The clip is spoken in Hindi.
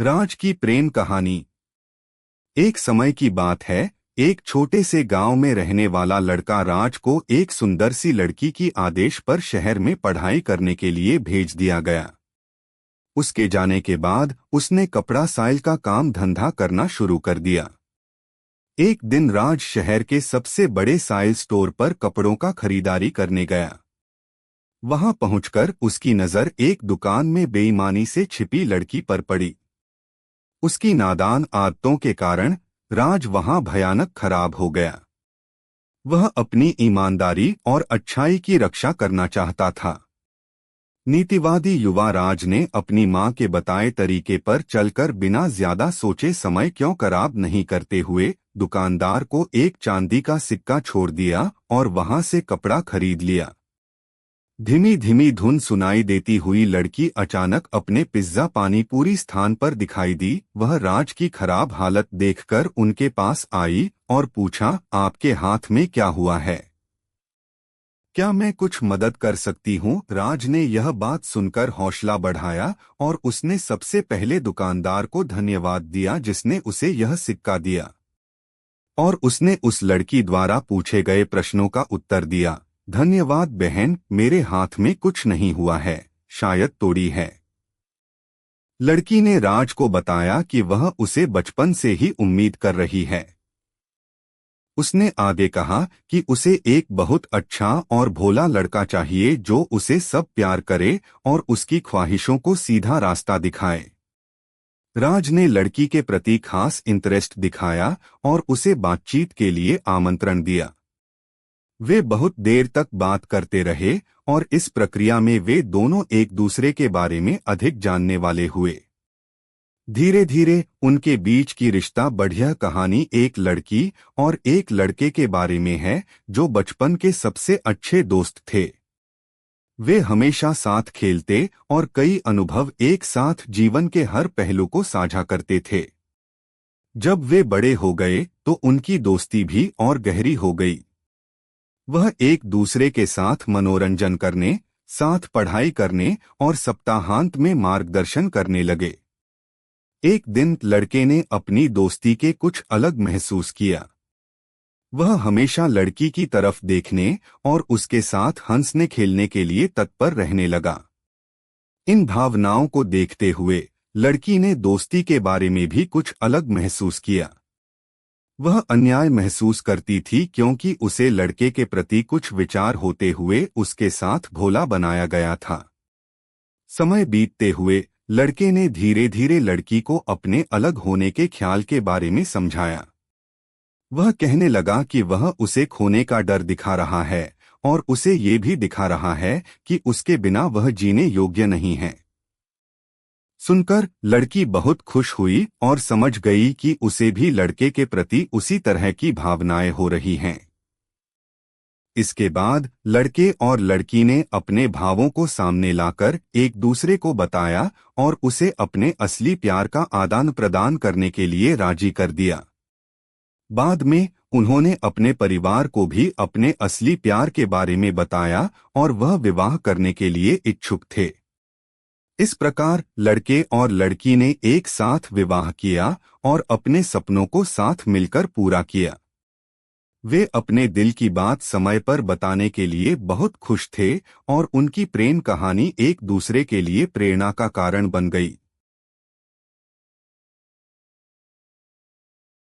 राज की प्रेम कहानी। एक समय की बात है। एक छोटे से गांव में रहने वाला लड़का राज को एक सुंदर सी लड़की की आदेश पर शहर में पढ़ाई करने के लिए भेज दिया गया। उसके जाने के बाद उसने कपड़ा साइल का काम धंधा करना शुरू कर दिया। एक दिन राज शहर के सबसे बड़े साइल स्टोर पर कपड़ों का खरीदारी करने गया। वहां पहुंचकर उसकी नजर एक दुकान में बेईमानी से छिपी लड़की पर पड़ी। उसकी नादान आदतों के कारण राज वहां भयानक खराब हो गया। वह अपनी ईमानदारी और अच्छाई की रक्षा करना चाहता था। नीतिवादी युवा राज ने अपनी मां के बताए तरीके पर चलकर बिना ज्यादा सोचे समय क्यों खराब नहीं करते हुए दुकानदार को एक चांदी का सिक्का छोड़ दिया और वहां से कपड़ा खरीद लिया। धीमी धीमी धुन सुनाई देती हुई लड़की अचानक अपने पिज्जा पानी पूरी स्थान पर दिखाई दी। वह राज की खराब हालत देखकर उनके पास आई और पूछा, आपके हाथ में क्या हुआ है? क्या मैं कुछ मदद कर सकती हूँ? राज ने यह बात सुनकर हौसला बढ़ाया और उसने सबसे पहले दुकानदार को धन्यवाद दिया जिसने उसे यह सिक्का दिया। और उसने उस लड़की द्वारा पूछे गए प्रश्नों का उत्तर दिया। धन्यवाद बहन, मेरे हाथ में कुछ नहीं हुआ है, शायद तोड़ी है। लड़की ने राज को बताया कि वह उसे बचपन से ही उम्मीद कर रही है। उसने आगे कहा कि उसे एक बहुत अच्छा और भोला लड़का चाहिए जो उसे सब प्यार करे और उसकी ख्वाहिशों को सीधा रास्ता दिखाए। राज ने लड़की के प्रति खास इंटरेस्ट दिखाया और उसे बातचीत के लिए आमंत्रण दिया। वे बहुत देर तक बात करते रहे और इस प्रक्रिया में वे दोनों एक दूसरे के बारे में अधिक जानने वाले हुए। धीरे धीरे उनके बीच की रिश्ता बढ़िया कहानी एक लड़की और एक लड़के के बारे में है जो बचपन के सबसे अच्छे दोस्त थे। वे हमेशा साथ खेलते और कई अनुभव एक साथ जीवन के हर पहलू को साझा करते थे। जब वे बड़े हो गए तो उनकी दोस्ती भी और गहरी हो गई। वह एक दूसरे के साथ मनोरंजन करने, साथ पढ़ाई करने और सप्ताहांत में मार्गदर्शन करने लगे। एक दिन लड़के ने अपनी दोस्ती के कुछ अलग महसूस किया। वह हमेशा लड़की की तरफ देखने और उसके साथ हंसने खेलने के लिए तत्पर रहने लगा। इन भावनाओं को देखते हुए लड़की ने दोस्ती के बारे में भी कुछ अलग महसूस किया। वह अन्याय महसूस करती थी क्योंकि उसे लड़के के प्रति कुछ विचार होते हुए उसके साथ भोला बनाया गया था। समय बीतते हुए लड़के ने धीरे धीरे लड़की को अपने अलग होने के ख्याल के बारे में समझाया। वह कहने लगा कि वह उसे खोने का डर दिखा रहा है और उसे ये भी दिखा रहा है कि उसके बिना वह जीने योग्य नहीं है। सुनकर लड़की बहुत खुश हुई और समझ गई कि उसे भी लड़के के प्रति उसी तरह की भावनाएं हो रही हैं। इसके बाद लड़के और लड़की ने अपने भावों को सामने लाकर एक दूसरे को बताया और उसे अपने असली प्यार का आदान प्रदान करने के लिए राजी कर दिया। बाद में उन्होंने अपने परिवार को भी अपने असली प्यार के बारे में बताया और वह विवाह करने के लिए इच्छुक थे। इस प्रकार लड़के और लड़की ने एक साथ विवाह किया और अपने सपनों को साथ मिलकर पूरा किया। वे अपने दिल की बात समय पर बताने के लिए बहुत खुश थे और उनकी प्रेम कहानी एक दूसरे के लिए प्रेरणा का कारण बन गई।